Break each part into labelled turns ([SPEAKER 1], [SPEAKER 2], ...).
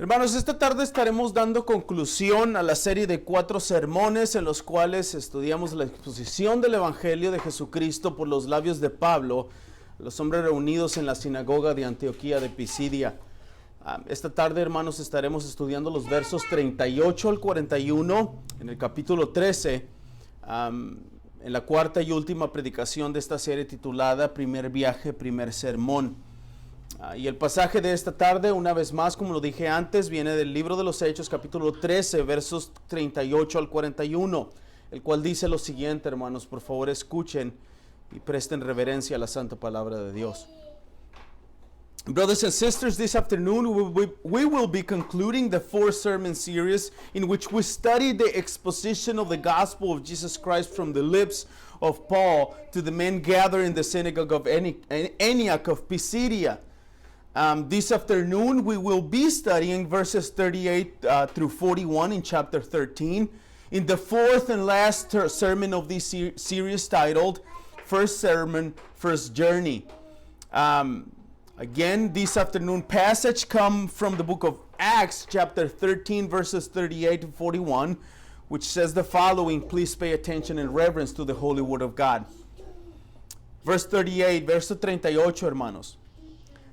[SPEAKER 1] Hermanos, esta tarde estaremos dando conclusión a la serie de 4 sermones en los cuales estudiamos la exposición del Evangelio de Jesucristo por los labios de Pablo, los hombres reunidos en la sinagoga de Antioquía de Pisidia. Esta tarde, hermanos, estaremos estudiando los versos 38 al 41 en el capítulo 13, en la cuarta y última predicación de esta serie titulada Primer Viaje, Primer Sermón. Y el pasaje de esta tarde, una vez más, como lo dije antes, viene del libro de los Hechos, capítulo 13, versos 38 al 41, el cual dice lo siguiente, hermanos, por favor escuchen y presten reverencia a la santa palabra de Dios. Brothers and sisters, this afternoon we will be concluding the 4 sermon series in which we study the exposition of the gospel of Jesus Christ from the lips of Paul to the men gathered in the synagogue of Antioch of Pisidia. This afternoon we will be studying verses 38 through 41 in chapter 13 in the 4th and last sermon of this series titled First Sermon, First Journey. Again, this afternoon passage come from the book of Acts chapter 13 verses 38 to 41, which says the following. Please pay attention and reverence to the holy word of God. Verse 38, verso 38, hermanos.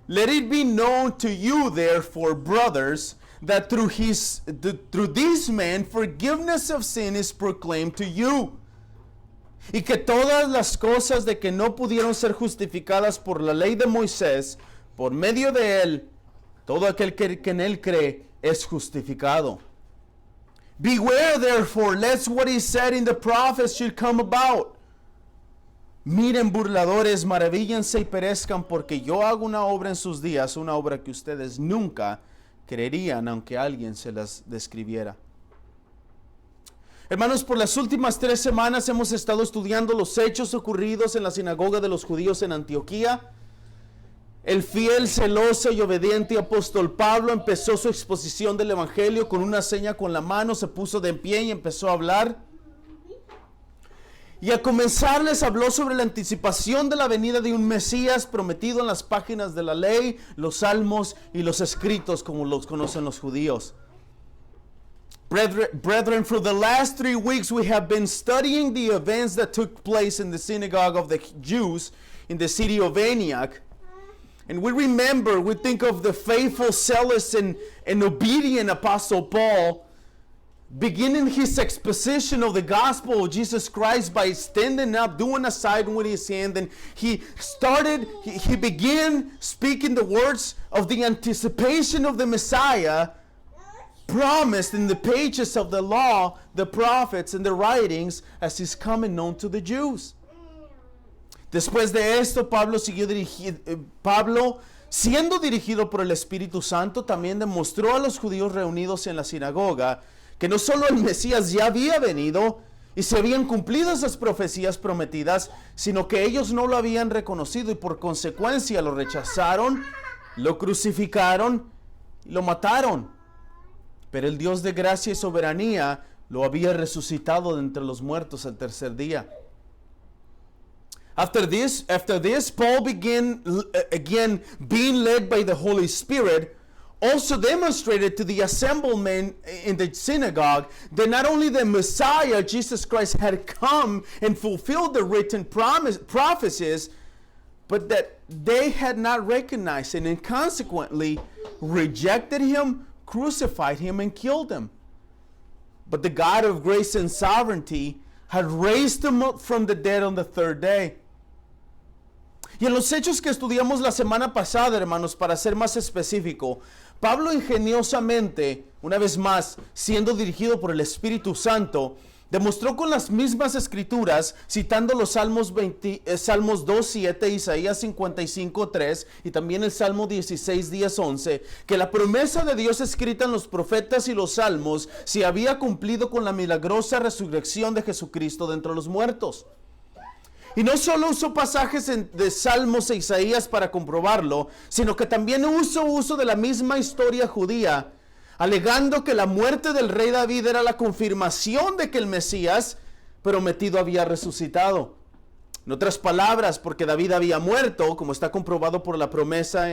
[SPEAKER 1] Let it be known to you, therefore, brothers, that through these men forgiveness of sin is proclaimed to you. Y que todas las cosas de que no pudieron ser justificadas por la ley de Moisés, por medio de él, todo aquel que en él cree es justificado. Beware, therefore, lest what is said in the prophets should come about. Miren, burladores, maravíllense y perezcan, porque yo hago una obra en sus días, una obra que ustedes nunca creerían, aunque alguien se las describiera. Hermanos, por las últimas 3 semanas hemos estado estudiando los hechos ocurridos en la sinagoga de los judíos en Antioquía. El fiel, celoso y obediente apóstol Pablo empezó su exposición del Evangelio con una seña con la mano, se puso de pie y empezó a hablar. Y a comenzar les habló sobre la anticipación de la venida de un Mesías prometido en las páginas de la ley, los salmos y los escritos, como los conocen los judíos. Brethren, for the last 3 weeks we have been studying the events that took place in the synagogue of the Jews in the city of Antioch. And we think of the faithful, zealous, and obedient Apostle Paul, beginning his exposition of the gospel of Jesus Christ by standing up, doing a sign with his hand, and he began speaking the words of the anticipation of the Messiah promised in the pages of the law, the prophets, and the writings as his coming known to the Jews. Después de esto, Pablo, siendo dirigido por el Espíritu Santo, también demostró a los judíos reunidos en la sinagoga que no solo el Mesías ya había venido y se habían cumplido esas profecías prometidas, sino que ellos no lo habían reconocido y por consecuencia lo rechazaron, lo crucificaron y lo mataron. Pero el Dios de gracia y soberanía lo había resucitado de entre los muertos al tercer día. After this, Paul began again being led by the Holy Spirit, also demonstrated to the assembled men in the synagogue that not only the Messiah, Jesus Christ, had come and fulfilled the written prophecies, but that they had not recognized him and consequently rejected him, crucified him, and killed him. But the God of grace and sovereignty had raised him up from the dead on the 3rd day. Y en los hechos que estudiamos la semana pasada, hermanos, para ser más específico, Pablo ingeniosamente, una vez más, siendo dirigido por el Espíritu Santo, demostró con las mismas escrituras, citando los Salmos 2:7, Isaías 55:3 y también el Salmo 16:10-11, que la promesa de Dios escrita en los profetas y los salmos se había cumplido con la milagrosa resurrección de Jesucristo de entre los muertos. Y no solo usó pasajes de Salmos e Isaías para comprobarlo, sino que también hizo uso de la misma historia judía, alegando que la muerte del rey David era la confirmación de que el Mesías prometido había resucitado. En otras palabras, porque David había muerto, como está comprobado por la promesa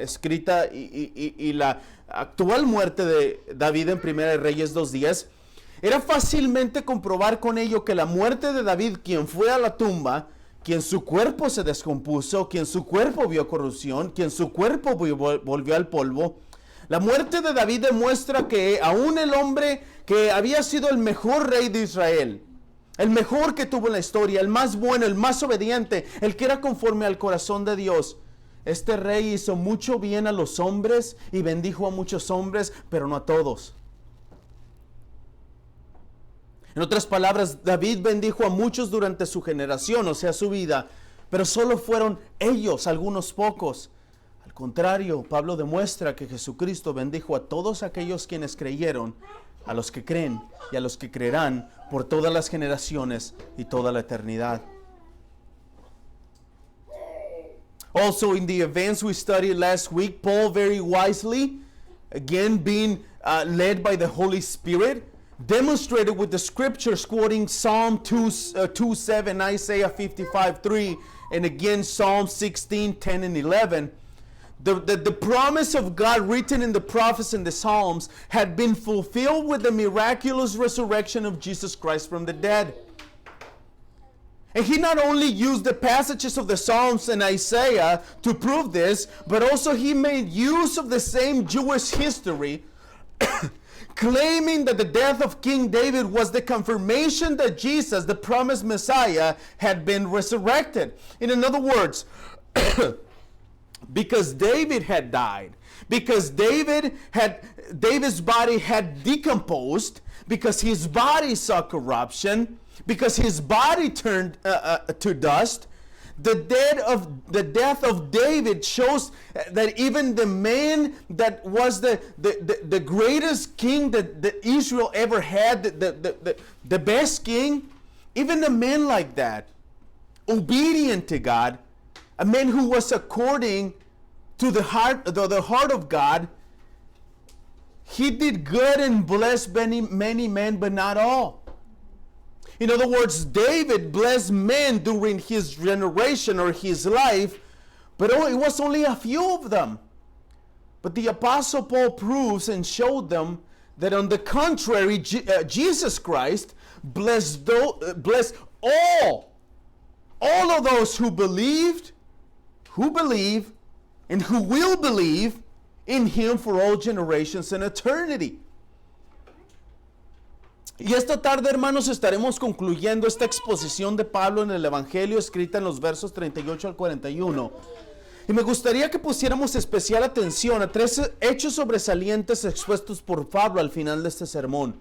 [SPEAKER 1] escrita y la actual muerte de David en 1 Reyes 2:10, era fácilmente comprobar con ello que la muerte de David, quien fue a la tumba, quien su cuerpo se descompuso, quien su cuerpo vio corrupción, quien su cuerpo volvió al polvo, la muerte de David demuestra que aún el hombre que había sido el mejor rey de Israel, el mejor que tuvo en la historia, el más bueno, el más obediente, el que era conforme al corazón de Dios, este rey hizo mucho bien a los hombres y bendijo a muchos hombres, pero no a todos. En otras palabras, David bendijo a muchos durante su generación, o sea, su vida, pero solo fueron ellos, algunos pocos. Al contrario, Pablo demuestra que Jesucristo bendijo a todos aquellos quienes creyeron, a los que creen y a los que creerán por todas las generaciones y toda la eternidad. Also, in the events we studied last week, Paul very wisely, again being led by the Holy Spirit, demonstrated with the scriptures, quoting Psalm 2:7, Isaiah 55:3, and again Psalm 16:10 and 11. The promise of God written in the prophets and the Psalms had been fulfilled with the miraculous resurrection of Jesus Christ from the dead. And he not only used the passages of the Psalms and Isaiah to prove this, but also he made use of the same Jewish history, claiming that the death of King David was the confirmation that Jesus, the promised Messiah, had been resurrected. In other words, because David had died, because David's body had decomposed, because his body saw corruption, because his body turned to dust, the death of David shows that even the man that was the greatest king that Israel ever had, the best king, even a man like that, obedient to God, a man who was according to the heart of God, he did good and blessed many men, but not all. In other words, David blessed men during his generation or his life, but it was only a few of them. But the Apostle Paul proves and showed them that on the contrary, Jesus Christ blessed all of those who believe, and who will believe in him for all generations and eternity. Y esta tarde, hermanos, estaremos concluyendo esta exposición de Pablo en el Evangelio escrita en los versos 38 al 41. Y me gustaría que pusiéramos especial atención a 3 hechos sobresalientes expuestos por Pablo al final de este sermón.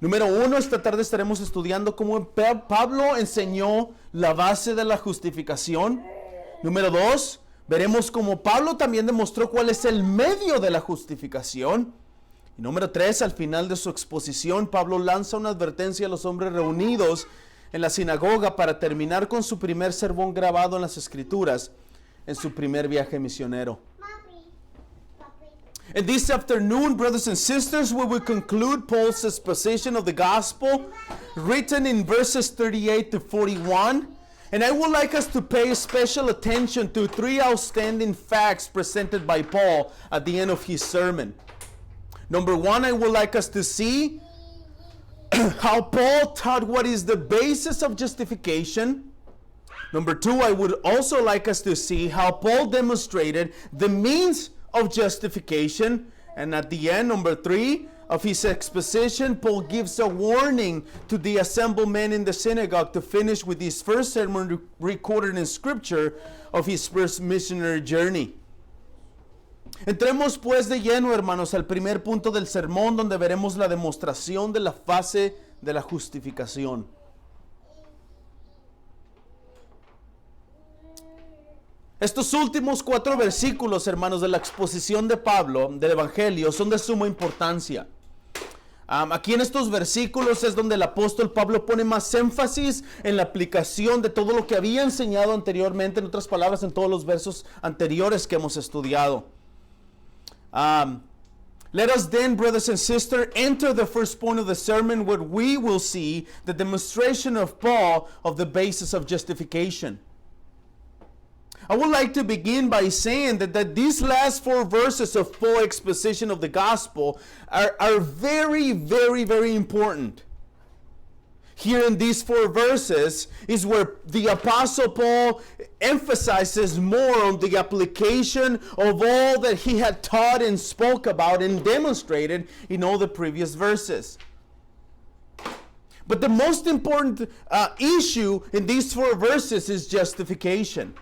[SPEAKER 1] Número 1, esta tarde estaremos estudiando cómo Pablo enseñó la base de la justificación. Número 2, veremos cómo Pablo también demostró cuál es el medio de la justificación. Y número 3, al final de su exposición, Pablo lanza una advertencia a los hombres reunidos en la sinagoga para terminar con su primer sermón grabado en las Escrituras en su primer viaje misionero. And this afternoon, brothers and sisters, we will conclude Paul's exposition of the gospel written in verses 38 to 41. And I would like us to pay special attention to 3 outstanding facts presented by Paul at the end of his sermon. Number 1, I would like us to see how Paul taught what is the basis of justification. Number 2, I would also like us to see how Paul demonstrated the means of justification. And at the end, number 3 of his exposition, Paul gives a warning to the assembled men in the synagogue to finish with his first sermon recorded in Scripture of his first missionary journey. Entremos pues de lleno, hermanos, al primer punto del sermón, donde veremos la demostración de la fase de la justificación. Estos últimos 4 versículos, hermanos, de la exposición de Pablo, del Evangelio, son de suma importancia. Aquí en estos versículos es donde el apóstol Pablo pone más énfasis en la aplicación de todo lo que había enseñado anteriormente, en otras palabras, en todos los versos anteriores que hemos estudiado. Let us then, brothers and sisters, enter the first point of the sermon where we will see the demonstration of Paul of the basis of justification. I would like to begin by saying that these last 4 verses of Paul's exposition of the gospel are very, very, very important. Here in these 4 verses is where the Apostle Paul emphasizes more on the application of all that he had taught and spoke about and demonstrated in all the previous verses. But the most important issue in these 4 verses is justification.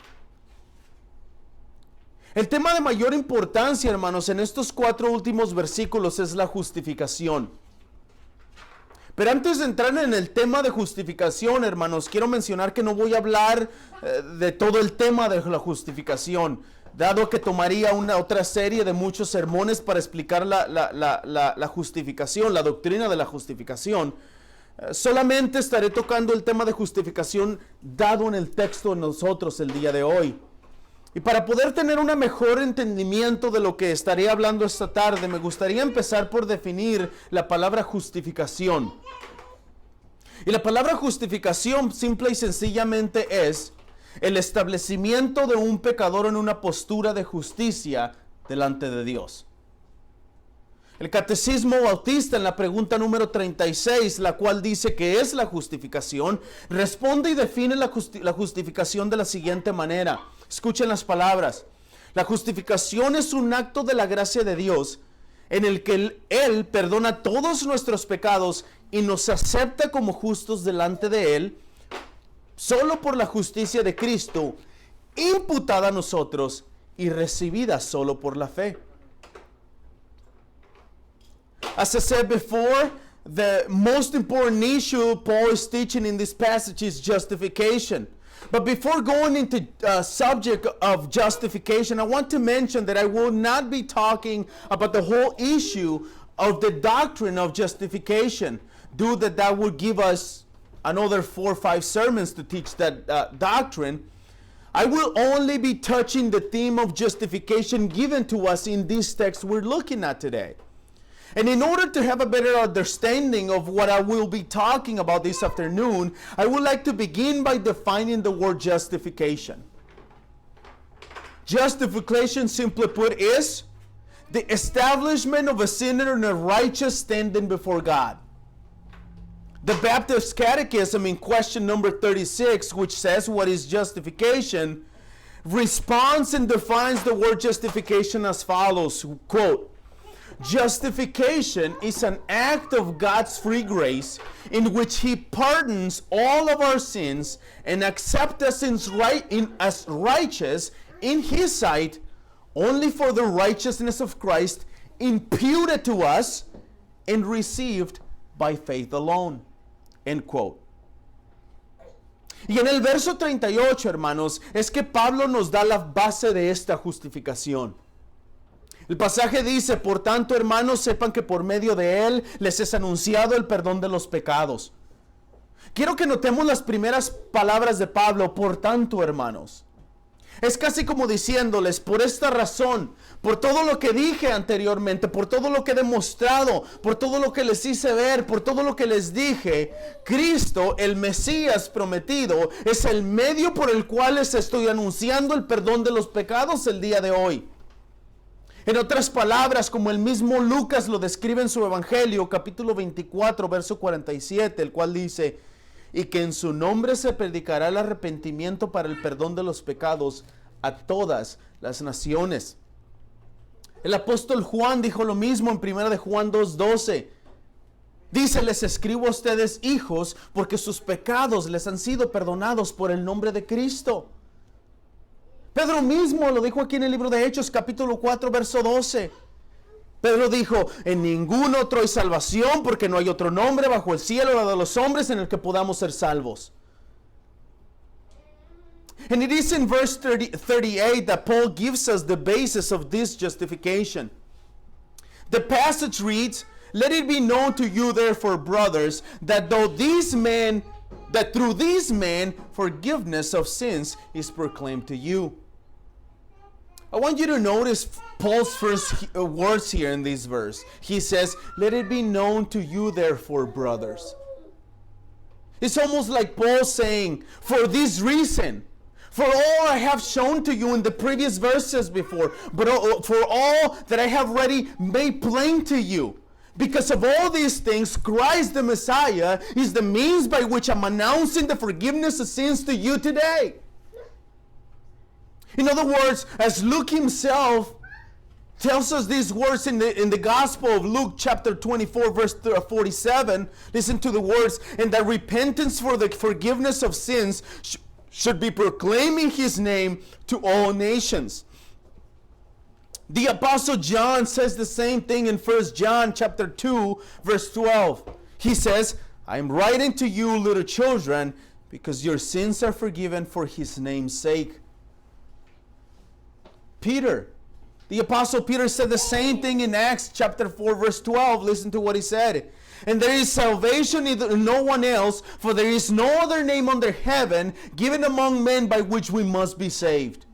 [SPEAKER 1] El tema de mayor importancia, hermanos, en estos 4 últimos versículos es la justificación. Pero antes de entrar en el tema de justificación, hermanos, quiero mencionar que no voy a hablar de todo el tema de la justificación, dado que tomaría una otra serie de muchos sermones para explicar la justificación, la doctrina de la justificación. Solamente estaré tocando el tema de justificación dado en el texto de nosotros el día de hoy. Y para poder tener un mejor entendimiento de lo que estaré hablando esta tarde, me gustaría empezar por definir la palabra justificación. Y la palabra justificación simple y sencillamente es el establecimiento de un pecador en una postura de justicia delante de Dios. El Catecismo Bautista, en la pregunta número 36, la cual dice que es la justificación, responde y define la justificación de la siguiente manera. Escuchen las palabras. La justificación es un acto de la gracia de Dios en el que Él perdona todos nuestros pecados y nos acepta como justos delante de Él solo por la justicia de Cristo, imputada a nosotros y recibida solo por la fe. As I said before, the most important issue Paul is teaching in this passage is justification. But before going into subject of justification, I want to mention that I will not be talking about the whole issue of the doctrine of justification, due that would give us another 4 or 5 sermons to teach that doctrine. I will only be touching the theme of justification given to us in this text we're looking at today. And in order to have a better understanding of what I will be talking about this afternoon, I would like to begin by defining the word justification. Justification, simply put, is the establishment of a sinner in a righteous standing before God. The Baptist Catechism in question number 36, which says what is justification, responds and defines the word justification as follows, quote, justification is an act of God's free grace in which He pardons all of our sins and accepts us as righteous in His sight only for the righteousness of Christ imputed to us and received by faith alone. End quote. Y en el verso 38, hermanos, es que Pablo nos da la base de esta justificación. El pasaje dice, por tanto, hermanos, sepan que por medio de Él les es anunciado el perdón de los pecados. Quiero que notemos las primeras palabras de Pablo, por tanto, hermanos. Es casi como diciéndoles, por esta razón, por todo lo que dije anteriormente, por todo lo que he demostrado, por todo lo que les hice ver, por todo lo que les dije, Cristo, el Mesías prometido, es el medio por el cual les estoy anunciando el perdón de los pecados el día de hoy. En otras palabras, como el mismo Lucas lo describe en su Evangelio, capítulo 24, verso 47, el cual dice, y que en su nombre se predicará el arrepentimiento para el perdón de los pecados a todas las naciones. El apóstol Juan dijo lo mismo en 1 de Juan 2:12. Dice, les escribo a ustedes hijos, porque sus pecados les han sido perdonados por el nombre de Cristo. Pedro mismo lo dijo aquí en el libro de Hechos, capítulo 4, verso 12. Pedro dijo, en ningún otro hay salvación, porque no hay otro nombre bajo el cielo dado a los hombres en el que podamos ser salvos. And it is in verse 38 that Paul gives us the basis of this justification. The passage reads, let it be known to you therefore, brothers, that through these men forgiveness of sins is proclaimed to you. I want you to notice Paul's first words here in this verse. He says, let it be known to you therefore, brothers. It's almost like Paul saying, for this reason, for all I have shown to you in the previous verses before, but for all that I have already made plain to you. Because of all these things, Christ the Messiah is the means by which I'm announcing the forgiveness of sins to you today. In other words, as Luke himself tells us these words in the Gospel of Luke chapter 24 verse 47, listen to the words, and that repentance for the forgiveness of sins should be proclaiming his name to all nations. The Apostle John says the same thing in 1 John chapter 2 verse 12. He says, I am writing to you, little children, because your sins are forgiven for his name's sake. Peter, the Apostle Peter said the same thing in Acts chapter 4 verse 12. Listen to what he said. And there is salvation in no one else, for there is no other name under heaven given among men by which we must be saved.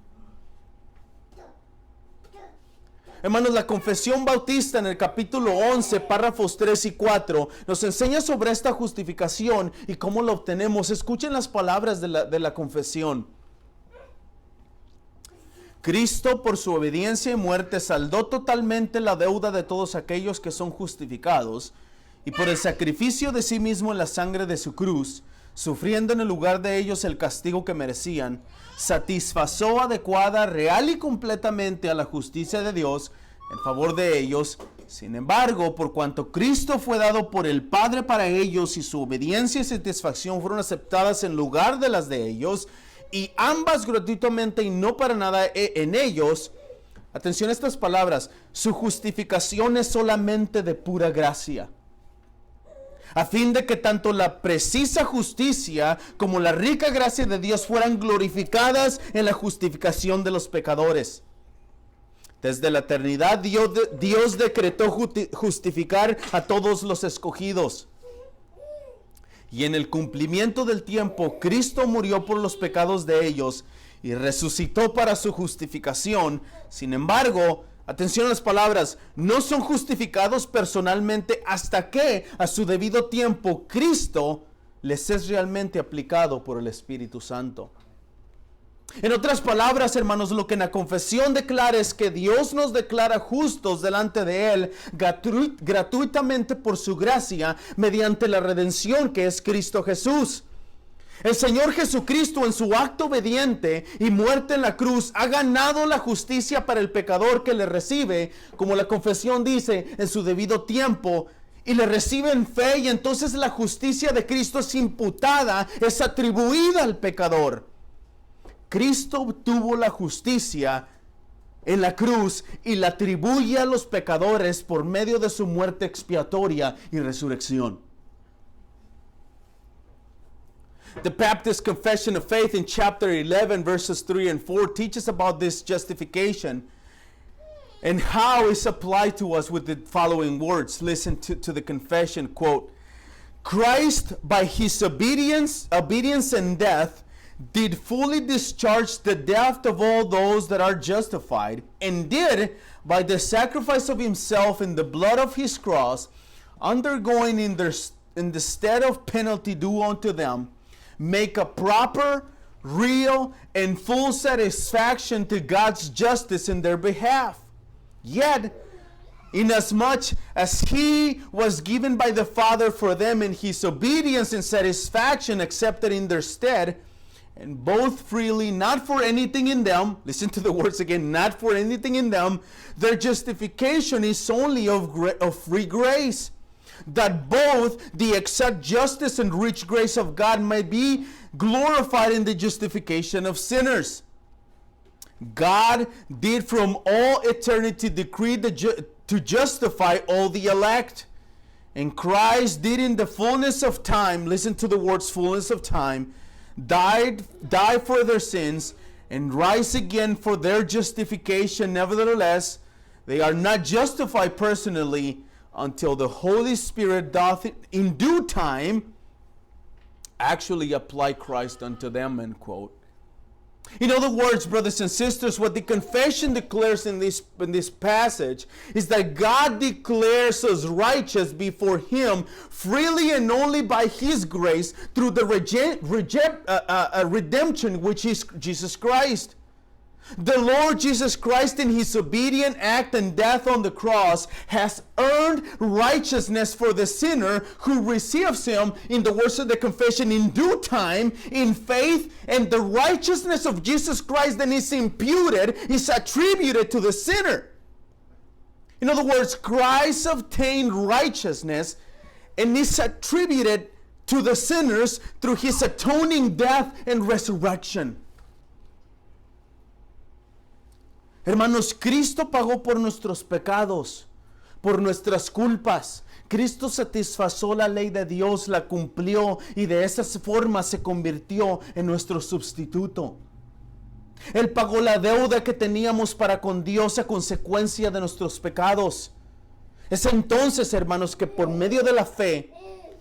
[SPEAKER 1] Hermanos, la Confesión Bautista en el capítulo 11, párrafos 3 y 4, nos enseña sobre esta justificación y cómo la obtenemos. Escuchen las palabras de la confesión. Cristo, por su obediencia y muerte, saldó totalmente la deuda de todos aquellos que son justificados, y por el sacrificio de sí mismo en la sangre de su cruz, sufriendo en el lugar de ellos el castigo que merecían, satisfazó adecuada, real y completamente a la justicia de Dios en favor de ellos. Sin embargo, por cuanto Cristo fue dado por el Padre para ellos y su obediencia y satisfacción fueron aceptadas en lugar de las de ellos, y ambas gratuitamente y no para nada en ellos, atención a estas palabras, su justificación es solamente de pura gracia, a fin de que tanto la precisa justicia como la rica gracia de Dios fueran glorificadas en la justificación de los pecadores. Desde la eternidad Dios decretó justificar a todos los escogidos. Y en el cumplimiento del tiempo, Cristo murió por los pecados de ellos y resucitó para su justificación. Sin embargo, atención a las palabras, no son justificados personalmente hasta que a su debido tiempo Cristo les es realmente aplicado por el Espíritu Santo. En otras palabras, hermanos, lo que en la confesión declara es que Dios nos declara justos delante de Él gratuitamente por su gracia mediante la redención que es Cristo Jesús. El Señor Jesucristo, en su acto obediente y muerte en la cruz, ha ganado la justicia para el pecador que le recibe, como la confesión dice, en su debido tiempo, y le recibe en fe, y entonces la justicia de Cristo es imputada, es atribuida al pecador. Cristo obtuvo la justicia en la cruz y la atribuye a los pecadores por medio de su muerte expiatoria y resurrección. The Baptist Confession of Faith in chapter 11 verses 3 and 4 teaches about this justification and how it's applied to us with the following words. Listen to the confession, quote, Christ by his obedience and death did fully discharge the debt of all those that are justified, and did, by the sacrifice of himself in the blood of his cross, undergoing in the stead of penalty due unto them, make a proper, real, and full satisfaction to God's justice in their behalf. Yet, inasmuch as he was given by the Father for them in his obedience and satisfaction accepted in their stead, and both freely, not for anything in them, listen to the words again, not for anything in them, their justification is only of free grace, that both the exact justice and rich grace of God may be glorified in the justification of sinners. God did from all eternity decree to justify all the elect, and Christ did in the fullness of time, listen to the words fullness of time, die for their sins and rise again for their justification. Nevertheless, they are not justified personally until the Holy Spirit doth in due time actually apply Christ unto them, end quote. In other words, brothers and sisters, what the confession declares in this passage is that God declares us righteous before Him freely and only by His grace through the redemption which is Jesus Christ. The Lord Jesus Christ, in His obedient act and death on the cross, has earned righteousness for the sinner who receives Him, in the words of the confession, in due time, in faith, and the righteousness of Jesus Christ then is imputed, is attributed to the sinner. In other words, Christ obtained righteousness and is attributed to the sinners through His atoning death and resurrection. Hermanos, Cristo pagó por nuestros pecados, por nuestras culpas. Cristo satisfazó la ley de Dios, la cumplió y de esa forma se convirtió en nuestro sustituto. Él pagó la deuda que teníamos para con Dios a consecuencia de nuestros pecados. Es entonces, hermanos, que por medio de la fe,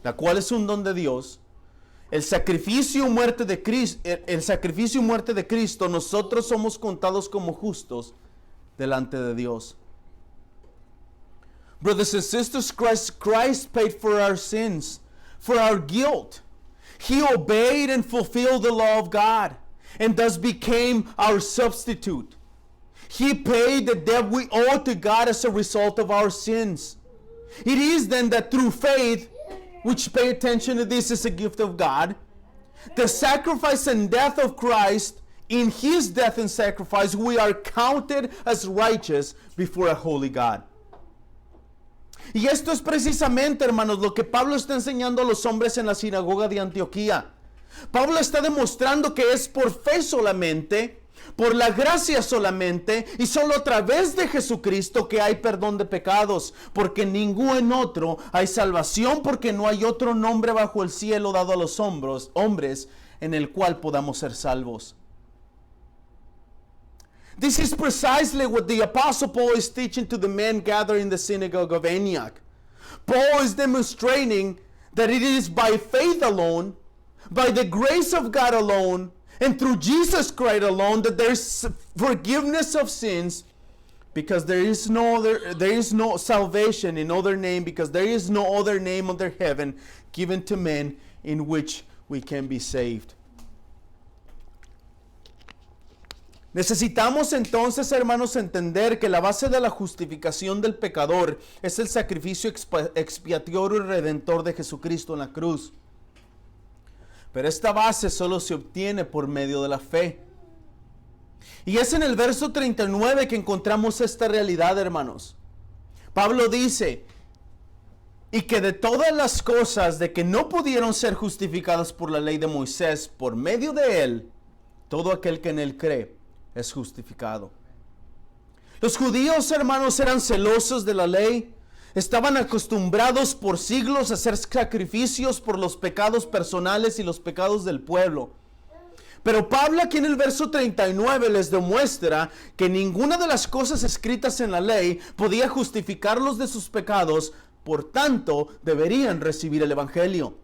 [SPEAKER 1] la cual es un don de Dios, el sacrificio y muerte de Cristo, nosotros somos contados como justos delante de Dios. Brothers and sisters, Christ paid for our sins, for our guilt. He obeyed and fulfilled the law of God, and thus became our substitute. He paid the debt we owe to God as a result of our sins. It is then that through faith, which, pay attention to this, is a gift of God, the sacrifice and death of Christ, in His death and sacrifice, we are counted as righteous before a holy God. Y esto es precisamente, hermanos, lo que Pablo está enseñando a los hombres en la sinagoga de Antioquía. Pablo está demostrando que es por fe solamente, por la gracia solamente y solo a través de Jesucristo que hay perdón de pecados, porque en ningún otro hay salvación, porque no hay otro nombre bajo el cielo dado a los hombres en el cual podamos ser salvos. This is precisely what the Apostle Paul is teaching to the men gathered in the synagogue of Antioch. Paul is demonstrating that it is by faith alone, by the grace of God alone, and through Jesus Christ alone that there is forgiveness of sins, because there is no salvation in other name, because there is no other name under heaven given to men in which we can be saved. Necesitamos entonces, hermanos, entender que la base de la justificación del pecador es el sacrificio expiatorio y redentor de Jesucristo en la cruz. Pero esta base solo se obtiene por medio de la fe. Y es en el verso 39 que encontramos esta realidad, hermanos. Pablo dice, y que de todas las cosas de que no pudieron ser justificadas por la ley de Moisés, por medio de él, todo aquel que en él cree es justificado. Los judíos, hermanos, eran celosos de la ley. Estaban acostumbrados por siglos a hacer sacrificios por los pecados personales y los pecados del pueblo. Pero Pablo aquí en el verso 39 les demuestra que ninguna de las cosas escritas en la ley podía justificarlos de sus pecados, por tanto deberían recibir el evangelio.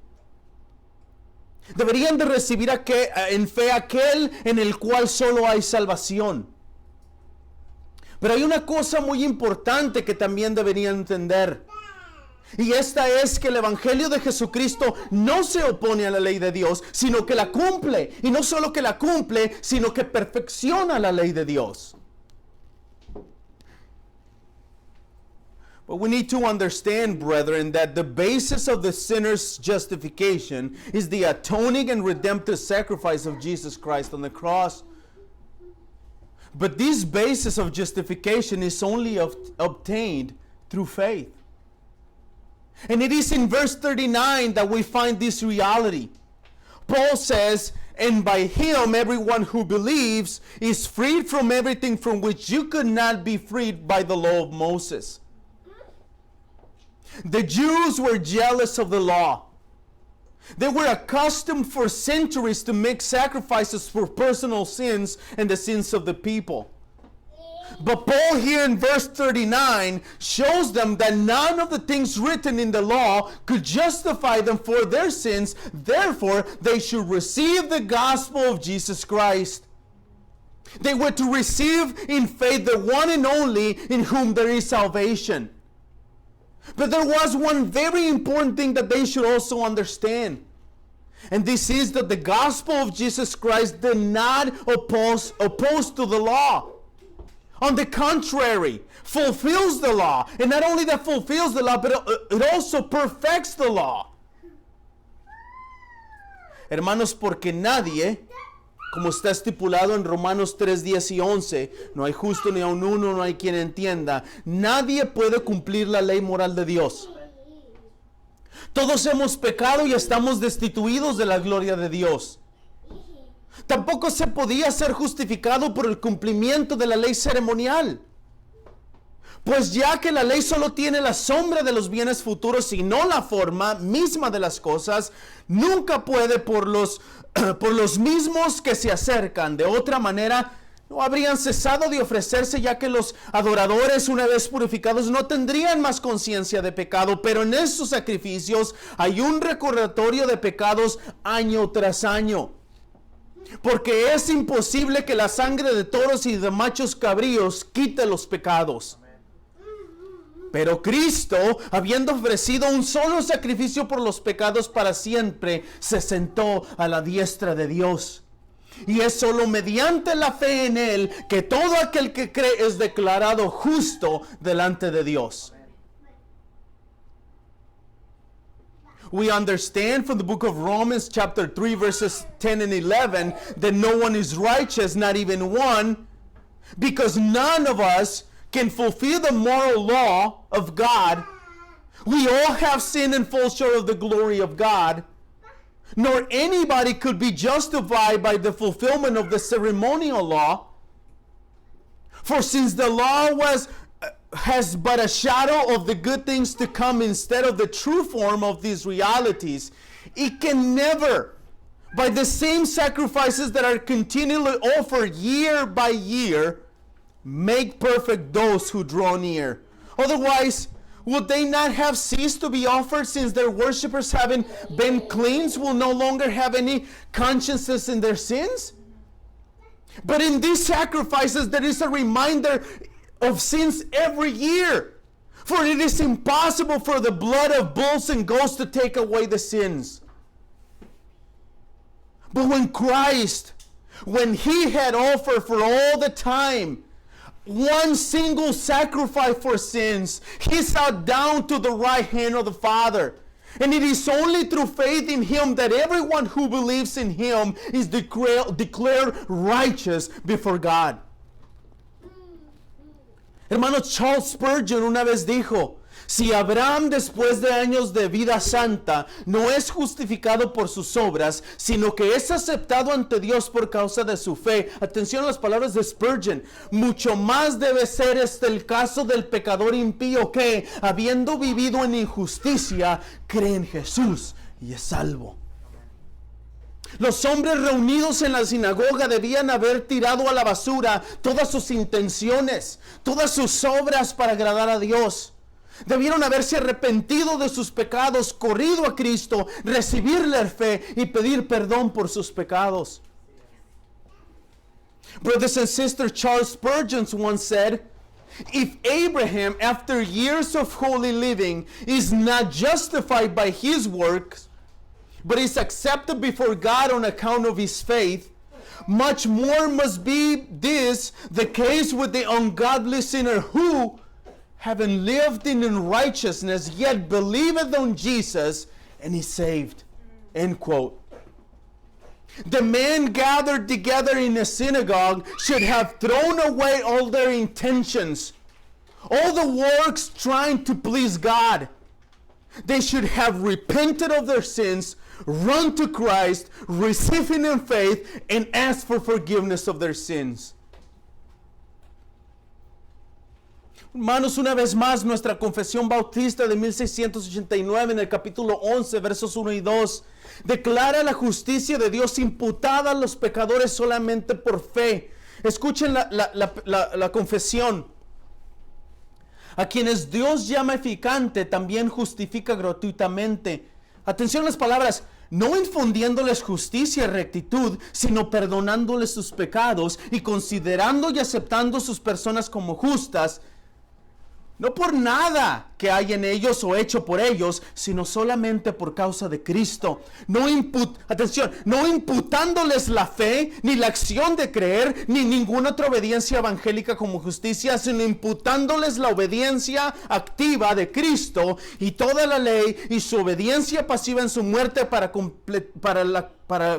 [SPEAKER 1] Deberían de recibir en fe aquel en el cual solo hay salvación. Pero hay una cosa muy importante que también deberían entender. Y esta es que el evangelio de Jesucristo no se opone a la ley de Dios, sino que la cumple. Y no solo que la cumple, sino que perfecciona la ley de Dios. But we need to understand, brethren, that the basis of the sinner's justification is the atoning and redemptive sacrifice of Jesus Christ on the cross. But this basis of justification is only obtained through faith. And it is in verse 39 that we find this reality. Paul says, and by him everyone who believes is freed from everything from which you could not be freed by the law of Moses. The Jews were jealous of the law. They were accustomed for centuries to make sacrifices for personal sins and the sins of the people. But Paul here in verse 39 shows them that none of the things written in the law could justify them for their sins. Therefore, they should receive the gospel of Jesus Christ. They were to receive in faith the one and only in whom there is salvation. But there was one very important thing that they should also understand. And this is that the gospel of Jesus Christ did not oppose to the law. On the contrary, fulfills the law. And not only that fulfills the law, but it also perfects the law. Hermanos, porque nadie, como está estipulado en Romanos 3, 10 y 11, no hay justo ni aun uno, no hay quien entienda. Nadie puede cumplir la ley moral de Dios. Todos hemos pecado y estamos destituidos de la gloria de Dios. Tampoco se podía ser justificado por el cumplimiento de la ley ceremonial. Pues ya que la ley solo tiene la sombra de los bienes futuros y no la forma misma de las cosas, nunca puede por los mismos que se acercan. De otra manera, no habrían cesado de ofrecerse, ya que los adoradores, una vez purificados, no tendrían más conciencia de pecado. Pero en estos sacrificios hay un recordatorio de pecados año tras año. Porque es imposible que la sangre de toros y de machos cabríos quite los pecados. Pero Cristo, habiendo ofrecido un solo sacrificio por los pecados para siempre, se sentó a la diestra de Dios. Y es solo mediante la fe en Él que todo aquel que cree es declarado justo delante de Dios. We understand from the book of Romans chapter 3 verses 10 and 11 that no one is righteous, not even one, because none of us can fulfill the moral law of God. We all have sinned and fall short of the glory of God. Nor anybody could be justified by the fulfillment of the ceremonial law. For since the law has but a shadow of the good things to come instead of the true form of these realities, it can never, by the same sacrifices that are continually offered year by year, make perfect those who draw near. Otherwise, would they not have ceased to be offered, since their worshippers, having been cleansed, will no longer have any consciences in their sins? But in these sacrifices there is a reminder of sins every year. For it is impossible for the blood of bulls and goats to take away the sins. But when Christ, when He had offered for all the time one single sacrifice for sins, He sat down to the right hand of the Father. And it is only through faith in Him that everyone who believes in Him is declared righteous before God. Hermano, Charles Spurgeon una vez dijo: si Abraham, después de años de vida santa, no es justificado por sus obras, sino que es aceptado ante Dios por causa de su fe. Atención a las palabras de Spurgeon. Mucho más debe ser el caso del pecador impío que, habiendo vivido en injusticia, cree en Jesús y es salvo. Los hombres reunidos en la sinagoga debían haber tirado a la basura todas sus intenciones, todas sus obras para agradar a Dios. Debieron haberse arrepentido de sus pecados, corrido a Cristo, recibirle fe y pedir perdón por sus pecados. Brothers and sisters, Charles Spurgeon once said, if Abraham, after years of holy living, is not justified by his works, but is accepted before God on account of his faith, much more must be this the case with the ungodly sinner who, having lived in unrighteousness, yet believeth on Jesus and is saved. End quote. The men gathered together in a synagogue should have thrown away all their intentions, all the works trying to please God. They should have repented of their sins, run to Christ, receive Him in faith, and ask for forgiveness of their sins. Hermanos, una vez más, nuestra confesión bautista de 1689 en el capítulo 11, versos 1 y 2, declara la justicia de Dios imputada a los pecadores solamente por fe. Escuchen la confesión. A quienes Dios llama eficante, también justifica gratuitamente. Atención a las palabras. no infundiéndoles justicia y rectitud, sino perdonándoles sus pecados y considerando y aceptando sus personas como justas, no por nada que hay en ellos o hecho por ellos, sino solamente por causa de Cristo. No imputándoles la fe, ni la acción de creer, ni ninguna otra obediencia evangélica como justicia, sino imputándoles la obediencia activa de Cristo y toda la ley y su obediencia pasiva en su muerte para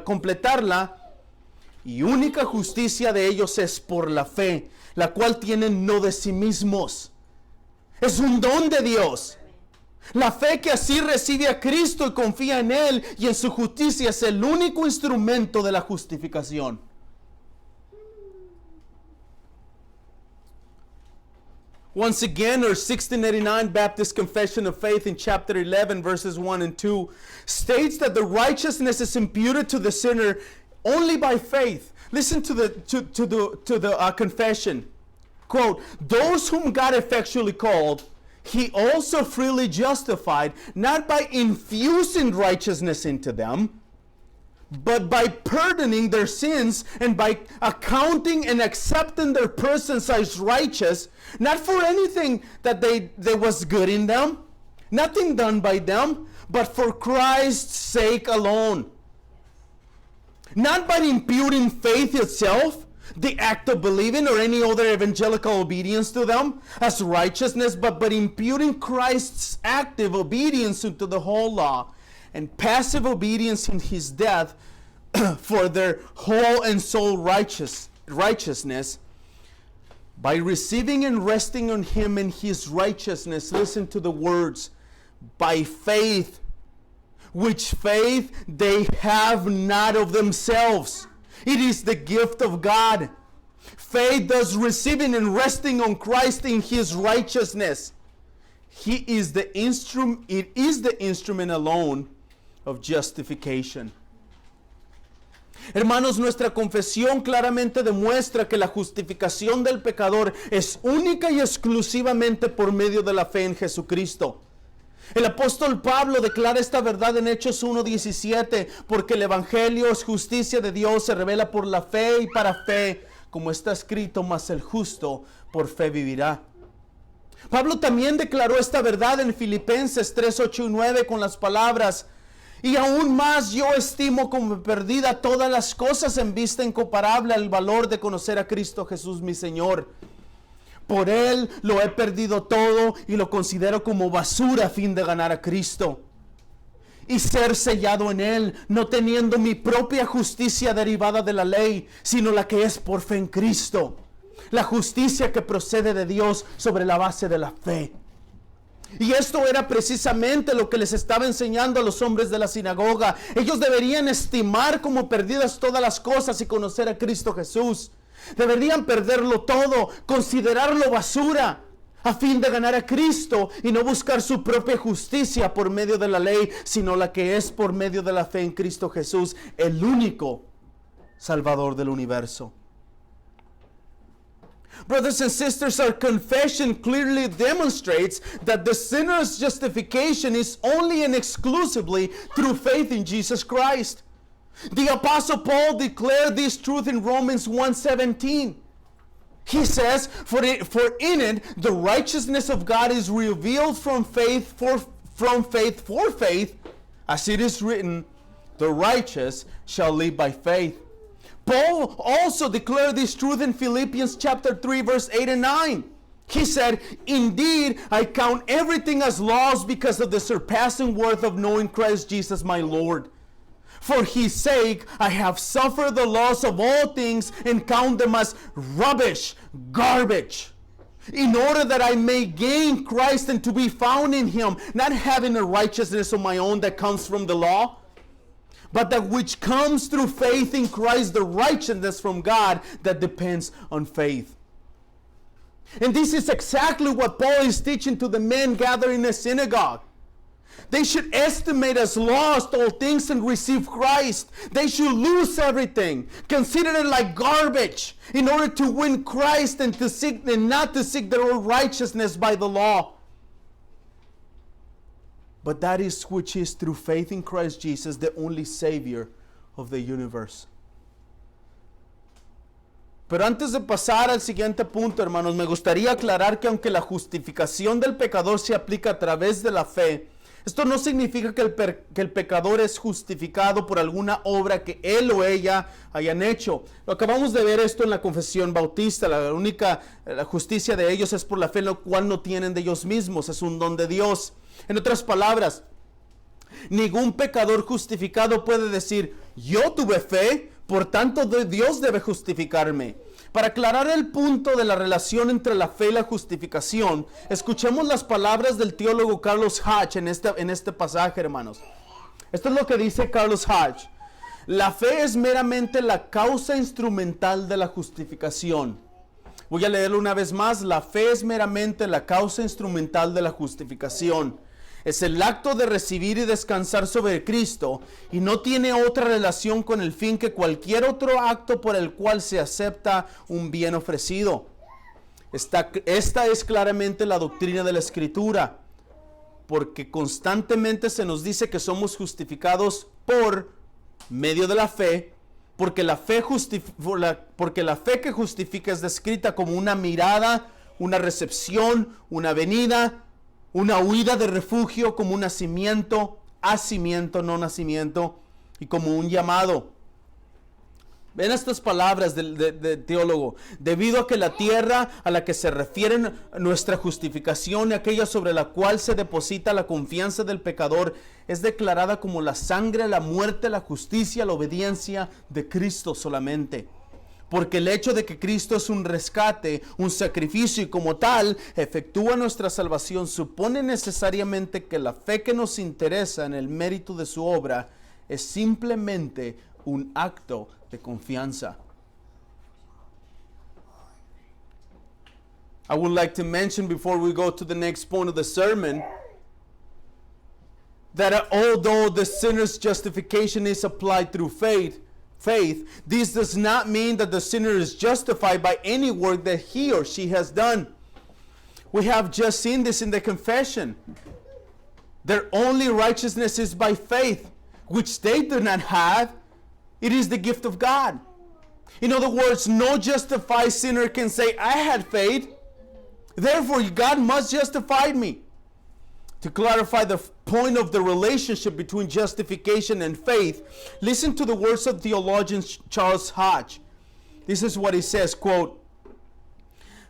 [SPEAKER 1] completarla. Y única justicia de ellos es por la fe, la cual tienen no de sí mismos. Es un don de Dios. La fe que así recibe a Cristo y confía en Él y en su justicia es el único instrumento de la justificación. Once again, our 1689 Baptist Confession of Faith in chapter 11, verses 1 and 2 states that the righteousness is imputed to the sinner only by faith. Listen to the confession. Quote, those whom God effectually called, He also freely justified, not by infusing righteousness into them, but by pardoning their sins and by accounting and accepting their persons as righteous, not for anything that there was good in them, nothing done by them, but for Christ's sake alone. Not by imputing faith itself, the act of believing or any other evangelical obedience to them as righteousness, but imputing Christ's active obedience into the whole law and passive obedience in His death for their whole and soul righteousness. By receiving and resting on Him in His righteousness, listen to the words, by faith, which faith they have not of themselves. It is the gift of God. Faith thus receiving and resting on Christ in His righteousness. It is the instrument alone of justification. Hermanos, nuestra confesión claramente demuestra que la justificación del pecador es única y exclusivamente por medio de la fe en Jesucristo. El apóstol Pablo declara esta verdad en Hechos 1:17, porque el evangelio es justicia de Dios, se revela por la fe y para fe, como está escrito, mas el justo por fe vivirá. Pablo también declaró esta verdad en Filipenses 3:8 y 9 con las palabras, y aún más yo estimo como perdida todas las cosas en vista incomparable al valor de conocer a Cristo Jesús mi Señor. Por Él lo he perdido todo y lo considero como basura a fin de ganar a Cristo y ser sellado en Él, no teniendo mi propia justicia derivada de la ley, sino la que es por fe en Cristo, la justicia que procede de Dios sobre la base de la fe. Y esto era precisamente lo que les estaba enseñando a los hombres de la sinagoga. Ellos deberían estimar como perdidas todas las cosas y conocer a Cristo Jesús. Deberían perderlo todo, considerarlo basura, a fin de ganar a Cristo y no buscar su propia justicia por medio de la ley, sino la que es por medio de la fe en Cristo Jesús, el único Salvador del universo. Brothers and sisters, our confession clearly demonstrates that the sinner's justification is only and exclusively through faith in Jesus Christ. The Apostle Paul declared this truth in Romans 1:17. He says, for in it the righteousness of God is revealed from faith for faith, as it is written, the righteous shall live by faith. Paul also declared this truth in Philippians chapter 3, verse 8 and 9. He said, indeed, I count everything as loss because of the surpassing worth of knowing Christ Jesus my Lord. For His sake I have suffered the loss of all things and count them as rubbish, garbage, in order that I may gain Christ and to be found in Him, not having a righteousness of my own that comes from the law, but that which comes through faith in Christ, the righteousness from God that depends on faith. And this is exactly what Paul is teaching to the men gathered in the synagogue. They should estimate as lost all things and receive Christ. They should lose everything, consider it like garbage, in order to win Christ and not to seek their own righteousness by the law, but that is which is through faith in Christ Jesus, the only Savior of the universe. Pero antes de pasar al siguiente punto, hermanos, me gustaría aclarar que aunque la justificación del pecador se aplica a través de la fe, esto no significa que el pecador es justificado por alguna obra que él o ella hayan hecho. Lo acabamos de ver esto en la confesión bautista. La justicia de ellos es por la fe, lo cual no tienen de ellos mismos. Es un don de Dios. En otras palabras, ningún pecador justificado puede decir, yo tuve fe, por tanto Dios debe justificarme. Para aclarar el punto de la relación entre la fe y la justificación, escuchemos las palabras del teólogo Carlos Hodge en este pasaje, hermanos. Esto es lo que dice Carlos Hodge. La fe es meramente la causa instrumental de la justificación. Voy a leerlo una vez más. La fe es meramente la causa instrumental de la justificación. Es el acto de recibir y descansar sobre Cristo y no tiene otra relación con el fin que cualquier otro acto por el cual se acepta un bien ofrecido. Esta es claramente la doctrina de la Escritura, porque constantemente se nos dice que somos justificados por medio de la fe, porque la fe que justifica es descrita como una mirada, una recepción, una venida, una huida de refugio, como un nacimiento, no nacimiento, y como un llamado. Ven estas palabras del teólogo. Debido a que la tierra a la que se refiere nuestra justificación y aquella sobre la cual se deposita la confianza del pecador es declarada como la sangre, la muerte, la justicia, la obediencia de Cristo solamente. Porque el hecho de que Cristo es un rescate, un sacrificio y como tal efectúa nuestra salvación, supone necesariamente que la fe que nos interesa en el mérito de su obra es simplemente un acto de confianza. I would like to mention before we go to the next point of the sermon that although the sinner's justification is applied through faith, this does not mean that the sinner is justified by any work that he or she has done. We have just seen this in the confession. Their only righteousness is by faith, which they do not have. It is the gift of God. In other words, no justified sinner can say, I had faith, therefore God must justify me. To clarify the point of the relationship between justification and faith, listen to the words of theologian Charles Hodge. This is what he says, quote,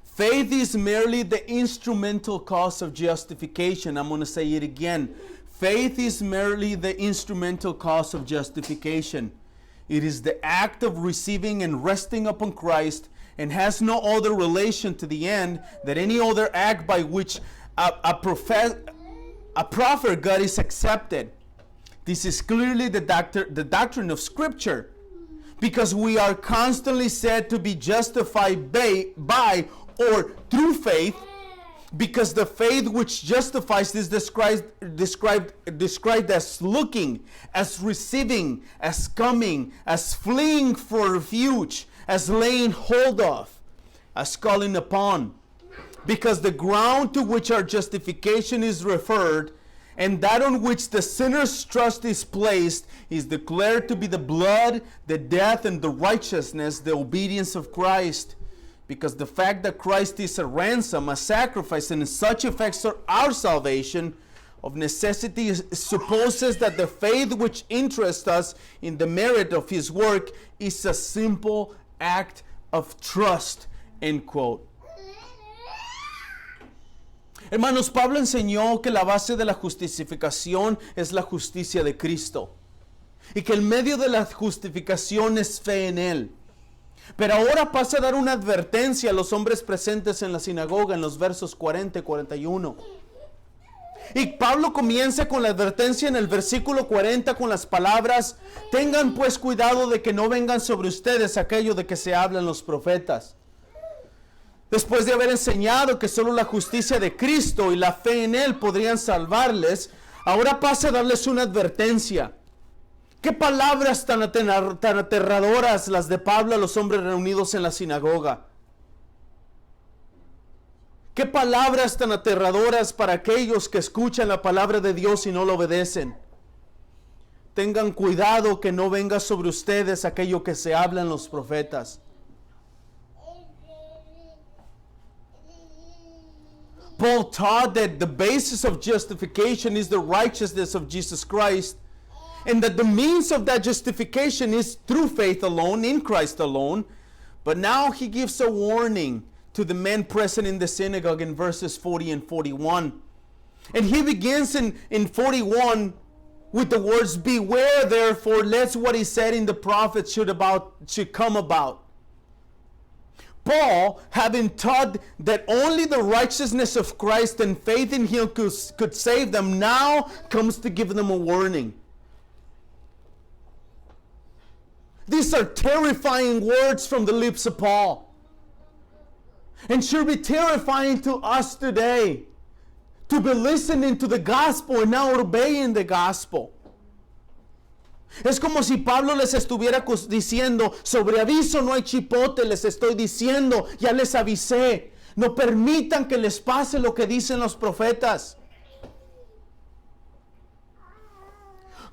[SPEAKER 1] faith is merely the instrumental cause of justification. I'm going to say it again. Faith is merely the instrumental cause of justification. It is the act of receiving and resting upon Christ and has no other relation to the end than any other act by which a proffered God is accepted. This is clearly the doctrine of Scripture, because we are constantly said to be justified by or through faith, because the faith which justifies is described as looking, as receiving, as coming, as fleeing for refuge, as laying hold of, as calling upon. Because the ground to which our justification is referred and that on which the sinner's trust is placed is declared to be the blood, the death, and the righteousness, the obedience of Christ. Because the fact that Christ is a ransom, a sacrifice, and such affects our salvation, of necessity supposes that the faith which interests us in the merit of His work is a simple act of trust. End quote. Hermanos, Pablo enseñó que la base de la justificación es la justicia de Cristo y que el medio de la justificación es fe en Él. Pero ahora pasa a dar una advertencia a los hombres presentes en la sinagoga en los versos 40 y 41. Y Pablo comienza con la advertencia en el versículo 40 con las palabras: tengan pues cuidado de que no vengan sobre ustedes aquello de que se hablan los profetas. Después de haber enseñado que solo la justicia de Cristo y la fe en Él podrían salvarles, ahora pasa a darles una advertencia. ¿Qué palabras tan aterradoras las de Pablo a los hombres reunidos en la sinagoga? ¿Qué palabras tan aterradoras para aquellos que escuchan la palabra de Dios y no lo obedecen? Tengan cuidado que no venga sobre ustedes aquello que se habla en los profetas. Paul taught that the basis of justification is the righteousness of Jesus Christ, and that the means of that justification is through faith alone, in Christ alone. But now he gives a warning to the men present in the synagogue in verses 40 and 41. And he begins in 41 with the words, beware therefore, lest what he said in the prophets should come about. Paul, having taught that only the righteousness of Christ and faith in him could save them, now comes to give them a warning. These are terrifying words from the lips of Paul, and should be terrifying to us today, to be listening to the gospel and now obeying the gospel. Es como si Pablo les estuviera diciendo, sobre aviso no hay chipote, les estoy diciendo, ya les avisé, no permitan que les pase lo que dicen los profetas.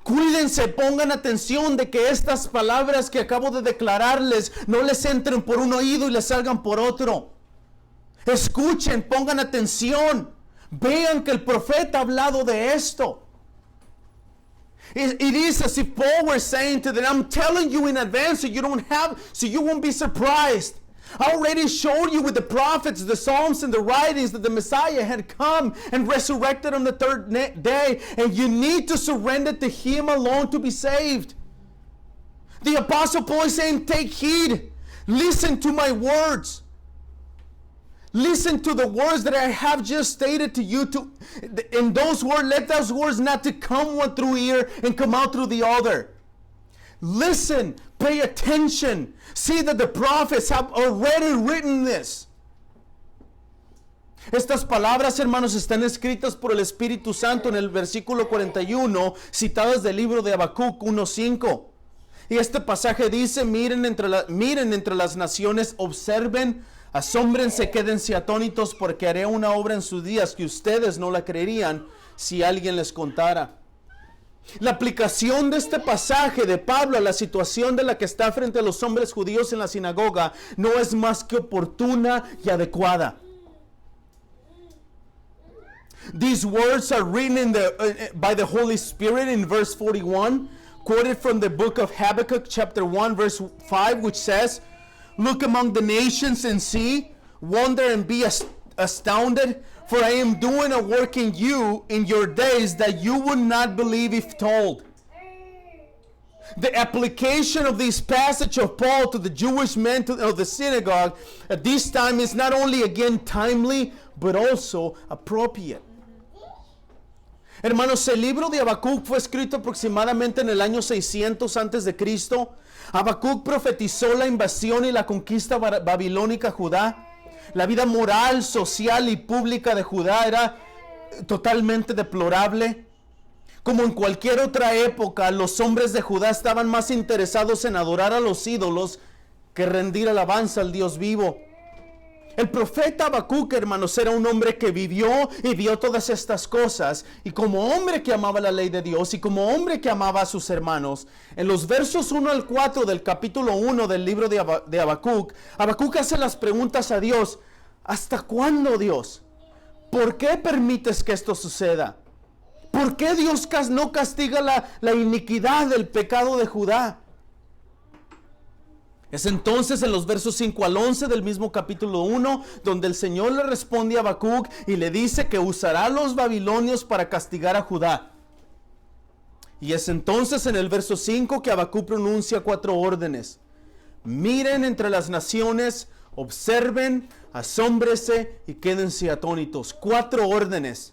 [SPEAKER 1] Cuídense, pongan atención de que estas palabras que acabo de declararles no les entren por un oído y les salgan por otro. Escuchen, pongan atención, vean que el profeta ha hablado de esto. It is as if Paul were saying to them, I'm telling you in advance so you won't be surprised. I already showed you with the prophets, the Psalms, and the writings that the Messiah had come and resurrected on the third day, and you need to surrender to Him alone to be saved. The Apostle Paul is saying, take heed, listen to my words. Listen to the words that I have just stated to you. In those words, let those words not to come one through ear and come out through the other. Listen, pay attention. See that the prophets have already written this. Estas palabras, hermanos, están escritas por el Espíritu Santo en el versículo 41, citadas del libro de Habacuc 1:5. Y este pasaje dice, miren entre las naciones, observen, asómbrense, quédense atónitos, porque haré una obra en sus días que ustedes no la creerían si alguien les contara. La aplicación de este pasaje de Pablo a la situación de la que está frente a los hombres judíos en la sinagoga no es más que oportuna y adecuada. These words are written by the Holy Spirit in verse 41, quoted from the book of Habakkuk chapter 1 verse 5, which says, look among the nations and see, wonder and be astounded, for I am doing a work in you in your days that you would not believe if told. The application of this passage of Paul to the Jewish men of the synagogue at this time is not only again timely, but also appropriate. Hermanos, el libro de Habacuc fue escrito aproximadamente en el año 600 antes de Cristo. Habacuc profetizó la invasión y la conquista babilónica a Judá. La vida moral, social y pública de Judá era totalmente deplorable. Como en cualquier otra época, los hombres de Judá estaban más interesados en adorar a los ídolos que rendir alabanza al Dios vivo. El profeta Habacuc, hermanos, era un hombre que vivió y vio todas estas cosas, y como hombre que amaba la ley de Dios y como hombre que amaba a sus hermanos, en los versos 1 al 4 del capítulo 1 del libro de Habacuc, Habacuc hace las preguntas a Dios: ¿hasta cuándo, Dios? ¿Por qué permites que esto suceda? ¿Por qué Dios no castiga la iniquidad del pecado de Judá? Es entonces en los versos 5 al 11 del mismo capítulo 1 donde el Señor le responde a Habacuc y le dice que usará a los babilonios para castigar a Judá. Y es entonces en el verso 5 que Habacuc pronuncia 4 órdenes. Miren entre las naciones, observen, asómbrense y quédense atónitos. 4 órdenes.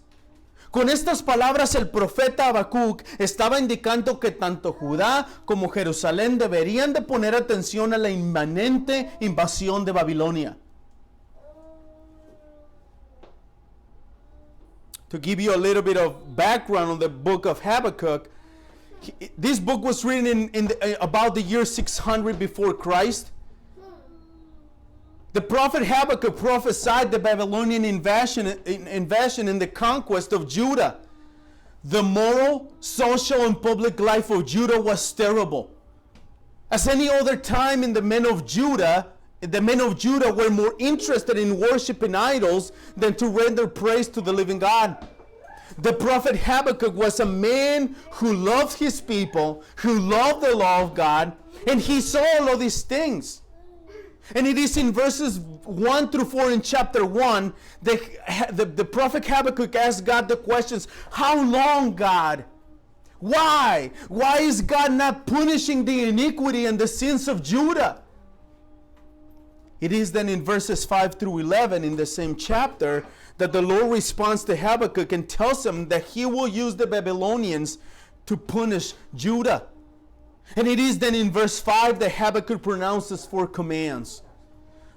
[SPEAKER 1] Con estas palabras el profeta Habacuc estaba indicando que tanto Judá como Jerusalén deberían de poner atención a la inminente invasión de Babilonia. To give you a little bit of background on the book of Habakkuk, this book was written about the year 600 before Christ. The prophet Habakkuk prophesied the Babylonian invasion and the conquest of Judah. The moral, social, and public life of Judah was terrible. As any other time in the men of Judah were more interested in worshiping idols than to render praise to the living God. The prophet Habakkuk was a man who loved his people, who loved the law of God, and he saw all of these things. And it is in verses 1 through 4 in chapter 1 the prophet Habakkuk asked God the questions, how long, God? Why? Why is God not punishing the iniquity and the sins of Judah? It is then in verses 5 through 11 in the same chapter that the Lord responds to Habakkuk and tells him that he will use the Babylonians to punish Judah. And it is then in verse 5 that Habakkuk pronounces 4 commands.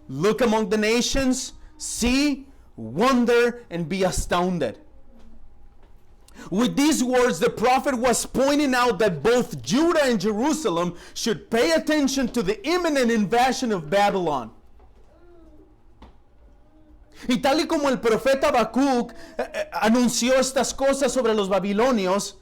[SPEAKER 1] Look among the nations, see, wonder, and be astounded. With these words, the prophet was pointing out that both Judah and Jerusalem should pay attention to the imminent invasion of Babylon. Y tal y como el profeta Habacuc anunció estas cosas sobre los babilonios,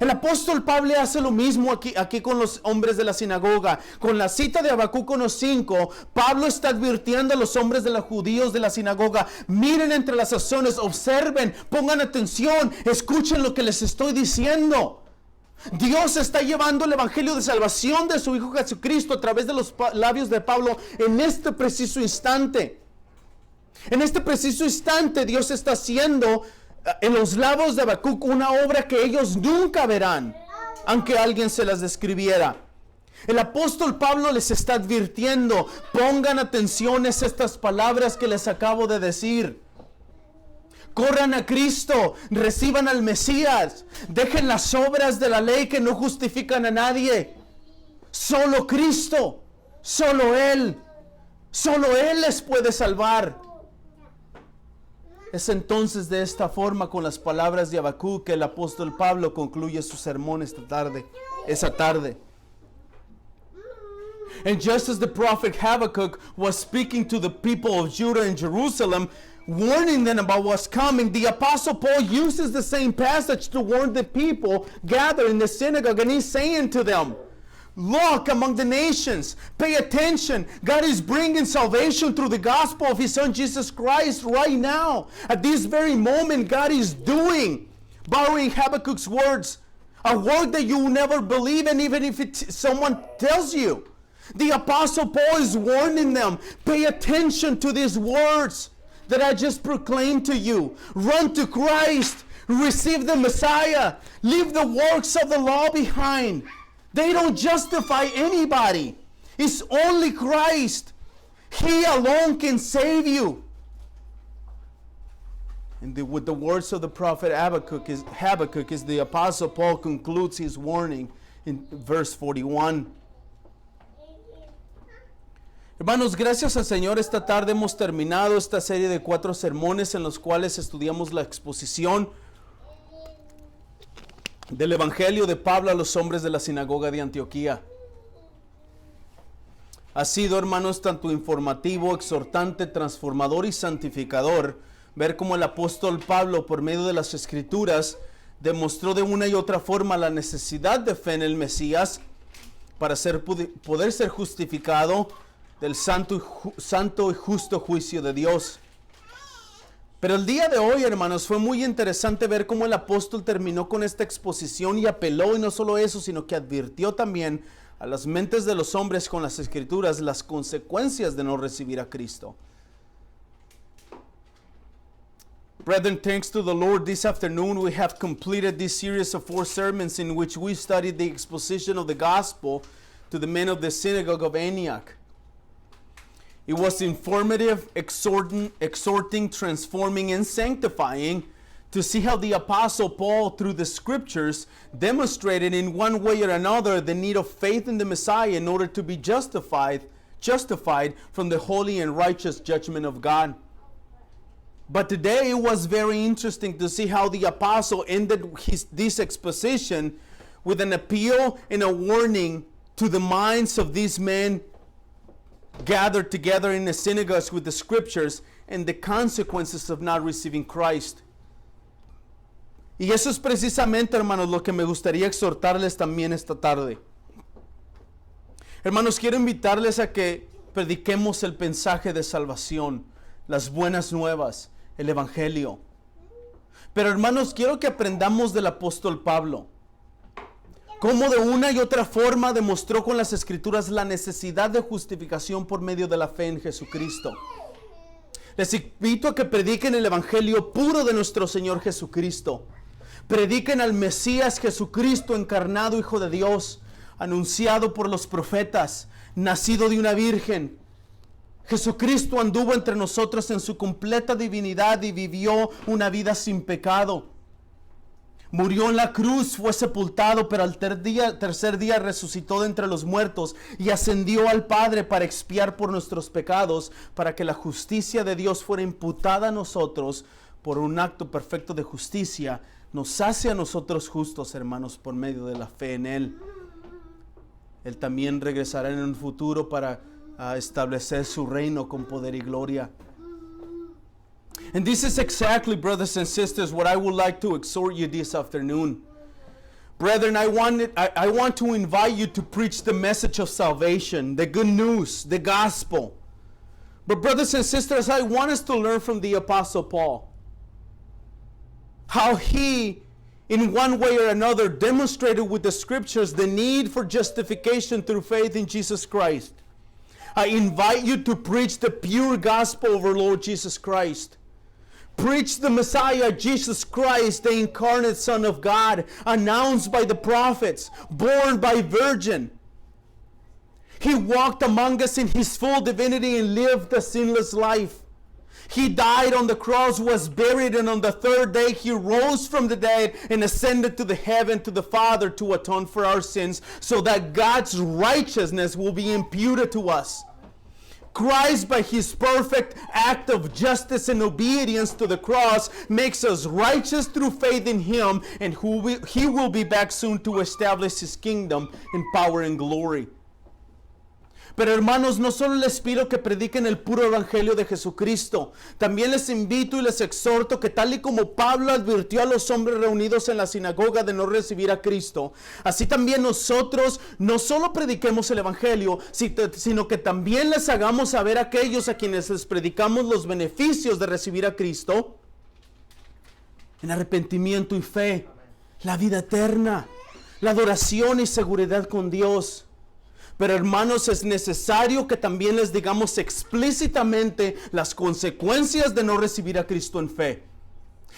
[SPEAKER 1] el apóstol Pablo hace lo mismo aquí con los hombres de la sinagoga. Con la cita de Habacuc 1:5, Pablo está advirtiendo a los hombres de los judíos de la sinagoga: miren entre las sazones, observen, pongan atención, escuchen lo que les estoy diciendo. Dios está llevando el evangelio de salvación de su Hijo Jesucristo a través de los labios de Pablo en este preciso instante. En este preciso instante Dios está haciendo en los labios de Habacuc una obra que ellos nunca verán, aunque alguien se las describiera. El apóstol Pablo les está advirtiendo: pongan atención a estas palabras que les acabo de decir. Corran a Cristo, reciban al Mesías, dejen las obras de la ley que no justifican a nadie. Solo Cristo, solo Él les puede salvar. Es entonces de esta forma, con las palabras de Habacuc, que el apóstol Pablo concluye su sermón esa tarde. And just as the prophet Habakkuk was speaking to the people of Judah and Jerusalem, warning them about what's coming, the apostle Paul uses the same passage to warn the people gathered in the synagogue, and he's saying to them, look among the nations, pay attention. God is bringing salvation through the gospel of His Son Jesus Christ right now. At this very moment, God is doing, borrowing Habakkuk's words, a work that you will never believe, and even if someone tells you. The apostle Paul is warning them: pay attention to these words that I just proclaimed to you. Run to Christ, receive the Messiah, leave the works of the law behind. They don't justify anybody. It's only Christ. He alone can save you. And with the words of the prophet Habakkuk, is the apostle Paul concludes his warning in verse 41. Hermanos, gracias al Señor, esta tarde hemos terminado esta serie de 4 sermones en los cuales estudiamos la exposición del Evangelio de Pablo a los hombres de la sinagoga de Antioquía. Ha sido, hermanos, tanto informativo, exhortante, transformador y santificador ver cómo el apóstol Pablo, por medio de las Escrituras, demostró de una y otra forma la necesidad de fe en el Mesías para poder ser justificado del santo y justo juicio de Dios. Pero el día de hoy, hermanos, fue muy interesante ver cómo el apóstol terminó con esta exposición y apeló, y no solo eso, sino que advirtió también a las mentes de los hombres con las Escrituras las consecuencias de no recibir a Cristo. Brethren, thanks to the Lord, this afternoon we have completed this series of 4 sermons in which we studied the exposition of the gospel to the men of the synagogue of Antioch. It was informative, exhorting, transforming, and sanctifying to see how the Apostle Paul, through the Scriptures, demonstrated in one way or another the need of faith in the Messiah in order to be justified from the holy and righteous judgment of God. But today it was very interesting to see how the Apostle ended this exposition with an appeal and a warning to the minds of these men gathered together in the synagogues with the scriptures and the consequences of not receiving Christ. Y eso es precisamente, hermanos, lo que me gustaría exhortarles también esta tarde. Hermanos, quiero invitarles a que prediquemos el mensaje de salvación, las buenas nuevas, el evangelio. Pero hermanos, quiero que aprendamos del apóstol Pablo, cómo de una y otra forma demostró con las escrituras la necesidad de justificación por medio de la fe en Jesucristo. Les invito a que prediquen el evangelio puro de nuestro Señor Jesucristo. Prediquen al Mesías Jesucristo encarnado, Hijo de Dios, anunciado por los profetas, nacido de una virgen. Jesucristo anduvo entre nosotros en su completa divinidad y vivió una vida sin pecado. Murió en la cruz, fue sepultado, pero al tercer día resucitó de entre los muertos y ascendió al Padre para expiar por nuestros pecados, para que la justicia de Dios fuera imputada a nosotros por un acto perfecto de justicia. Nos hace a nosotros justos, hermanos, por medio de la fe en Él. Él también regresará en un futuro para establecer su reino con poder y gloria. And this is exactly, brothers and sisters, what I would like to exhort you this afternoon. Brethren, I want to invite you to preach the message of salvation, the good news, the gospel. But brothers and sisters, I want us to learn from the Apostle Paul how he, in one way or another, demonstrated with the scriptures the need for justification through faith in Jesus Christ. I invite you to preach the pure gospel of our Lord Jesus Christ. Preach the Messiah, Jesus Christ, the incarnate Son of God, announced by the prophets, born by virgin. He walked among us in his full divinity and lived a sinless life. He died on the cross, was buried, and on the third day he rose from the dead and ascended to the heaven to the Father to atone for our sins, so that God's righteousness will be imputed to us. Christ, by his perfect act of justice and obedience to the cross, makes us righteous through faith in him, and he will be back soon to establish his kingdom in power and glory. Pero hermanos, no solo les pido que prediquen el puro evangelio de Jesucristo, también les invito y les exhorto que tal y como Pablo advirtió a los hombres reunidos en la sinagoga de no recibir a Cristo, así también nosotros no solo prediquemos el evangelio, sino que también les hagamos saber a aquellos a quienes les predicamos los beneficios de recibir a Cristo en arrepentimiento y fe, la vida eterna, la adoración y seguridad con Dios. Pero hermanos, es necesario que también les digamos explícitamente las consecuencias de no recibir a Cristo en fe.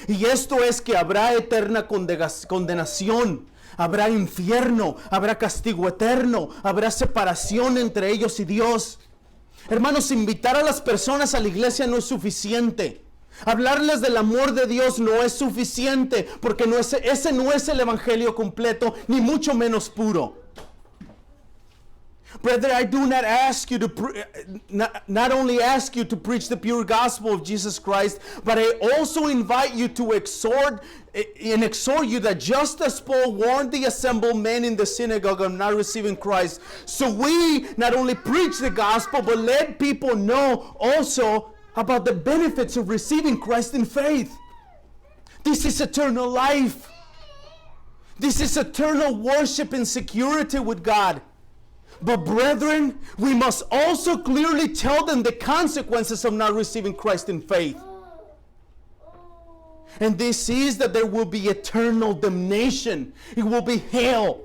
[SPEAKER 1] Y esto es que habrá eterna condenación, habrá infierno, habrá castigo eterno, habrá separación entre ellos y Dios. Hermanos, invitar a las personas a la iglesia no es suficiente. Hablarles del amor de Dios no es suficiente, porque ese no es el evangelio completo, ni mucho menos puro. Brother, I do not ask you to not only ask you to preach the pure gospel of Jesus Christ, but I also invite you to exhort you that just as Paul warned the assembled men in the synagogue of not receiving Christ, so we not only preach the gospel, but let people know also about the benefits of receiving Christ in faith. This is eternal life. This is eternal worship and security with God. But brethren, we must also clearly tell them the consequences of not receiving Christ in faith. And this is that there will be eternal damnation. It will be hell,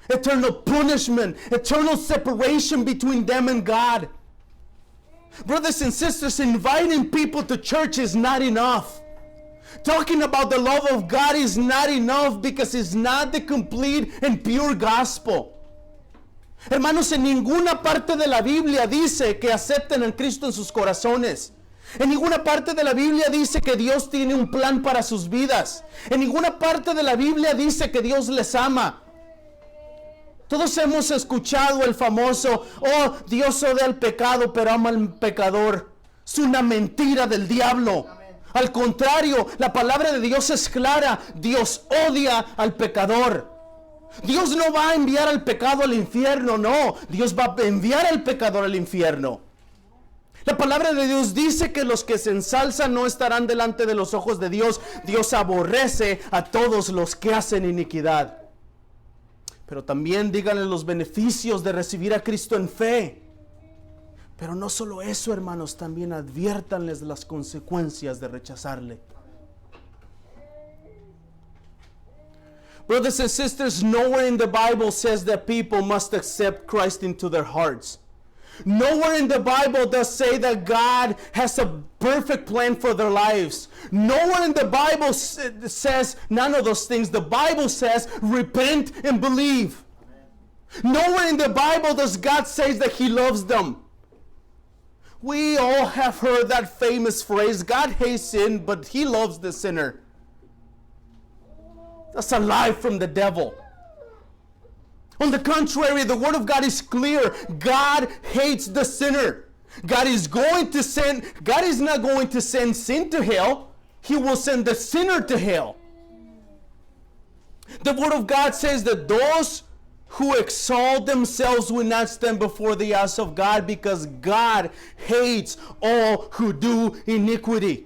[SPEAKER 1] eternal punishment, eternal separation between them and God. Brothers and sisters, inviting people to church is not enough. Talking about the love of God is not enough, because it's not the complete and pure gospel. Hermanos, en ninguna parte de la Biblia dice que acepten a Cristo en sus corazones. En ninguna parte de la Biblia dice que Dios tiene un plan para sus vidas. En ninguna parte de la Biblia dice que Dios les ama. Todos hemos escuchado el famoso, oh, Dios odia al pecado, pero ama al pecador. Es una mentira del diablo. Al contrario, la palabra de Dios es clara. Dios odia al pecador. Dios no va a enviar al pecado al infierno, no. Dios va a enviar al pecador al infierno. La palabra de Dios dice que los que se ensalzan no estarán delante de los ojos de Dios. Dios aborrece a todos los que hacen iniquidad. Pero también díganle los beneficios de recibir a Cristo en fe. Pero no solo eso, hermanos, también adviértanles las consecuencias de rechazarle. Brothers and sisters, nowhere in the Bible says that people must accept Christ into their hearts. Nowhere in the Bible does say that God has a perfect plan for their lives. Nowhere in the Bible says none of those things. The Bible says repent and believe. Nowhere in the Bible does God say that He loves them. We all have heard that famous phrase, God hates sin, but He loves the sinner. That's a lie from the devil. On the contrary, the Word of God is clear. God hates the sinner. God is not going to send sin to hell. He will send the sinner to hell. The Word of God says that those who exalt themselves will not stand before the eyes of God, because God hates all who do iniquity.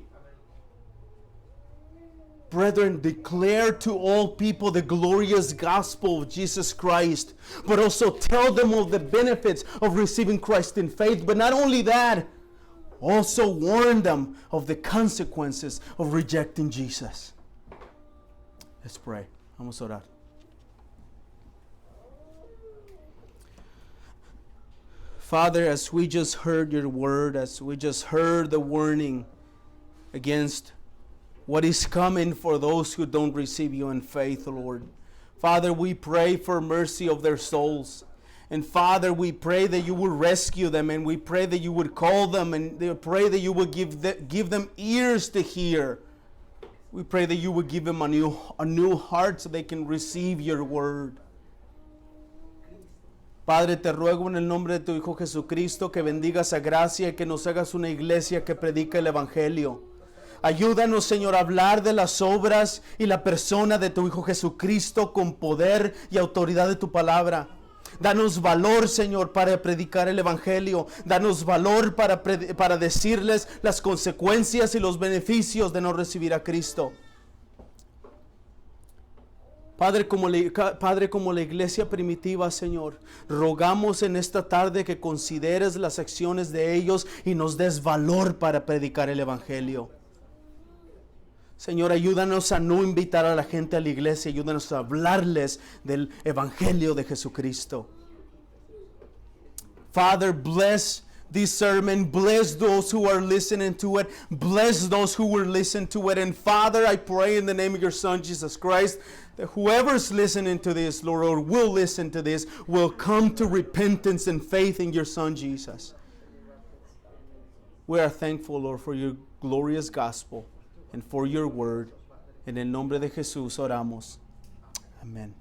[SPEAKER 1] Brethren, declare to all people the glorious gospel of Jesus Christ, but also tell them of the benefits of receiving Christ in faith. But not only that, also warn them of the consequences of rejecting Jesus. Let's pray. Vamos a orar. Father, as we just heard your word, as we just heard the warning against what is coming for those who don't receive you in faith, Lord. Father, we pray for mercy of their souls. And Father, we pray that you will rescue them, and we pray that you would call them, and we pray that you will give them ears to hear. We pray that you would give them a new heart so they can receive your word. Padre, te ruego en el nombre de tu Hijo Jesucristo que bendigas a Gracia y que nos hagas una iglesia que predica el Evangelio. Ayúdanos, Señor, a hablar de las obras y la persona de tu Hijo Jesucristo con poder y autoridad de tu palabra. Danos valor, Señor, para predicar el Evangelio. Danos valor para decirles las consecuencias y los beneficios de no recibir a Cristo. Padre, como la iglesia primitiva, Señor, rogamos en esta tarde que consideres las acciones de ellos y nos des valor para predicar el Evangelio. Señor, ayúdanos a no invitar a la gente a la iglesia, ayúdanos a hablarles del Evangelio de Jesucristo. Father, bless this sermon, bless those who are listening to it, bless those who will listen to it. And Father, I pray in the name of your Son, Jesus Christ, that whoever's listening to this, Lord, or will listen to this, will come to repentance and faith in your Son, Jesus. We are thankful, Lord, for your glorious gospel and for your word. En el nombre de Jesús oramos. Amén.